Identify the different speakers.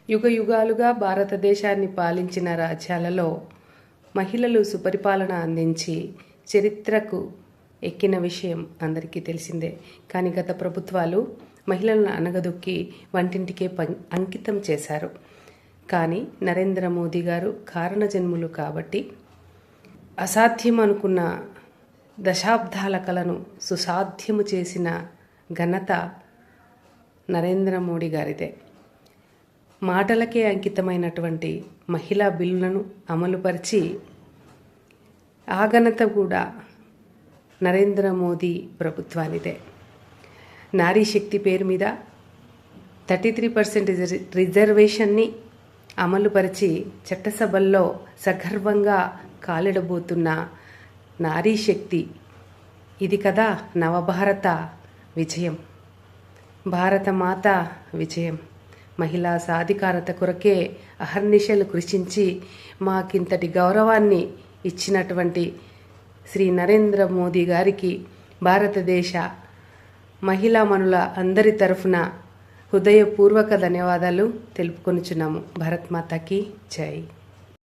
Speaker 1: యుగయుగాలుగా భారతదేశాన్ని పాలించిన రాజ్యాలలో మహిళలు సుపరిపాలన అందించి చరిత్రకు ఎక్కిన విషయం అందరికీ తెలిసిందే. కానీ గత ప్రభుత్వాలు మహిళలను అనగదొక్కి వంటింటికే అంకితం చేశారు. కానీ నరేంద్ర మోదీ గారు కారణజన్ములు కాబట్టి అసాధ్యం అనుకున్న దశాబ్దాల కలను సుసాధ్యము చేసిన ఘనత నరేంద్ర మోడీ గారిదే. మాటలకే అంకితమైనటువంటి మహిళా బిల్లులను అమలుపరిచి ఆ ఘనత కూడా నరేంద్ర మోదీ ప్రభుత్వానిదే. నారీ శక్తి పేరు మీద 33% రిజర్వేషన్ని అమలుపరిచి చట్టసభల్లో సగర్వంగా కాలిడబోతున్న నారీ శక్తి ఇది కదా నవభారత విజయం, భారత మాత విజయం. మహిళా సాధికారత కొరకే అహర్నిశలు కృషించి మాకింతటి గౌరవాన్ని ఇచ్చినటువంటి శ్రీ నరేంద్ర మోదీ గారికి భారతదేశ మహిళామణుల అందరి తరఫున హృదయపూర్వక ధన్యవాదాలు తెలుపుకొనుచున్నాము. భారత్ మాతాకి జై.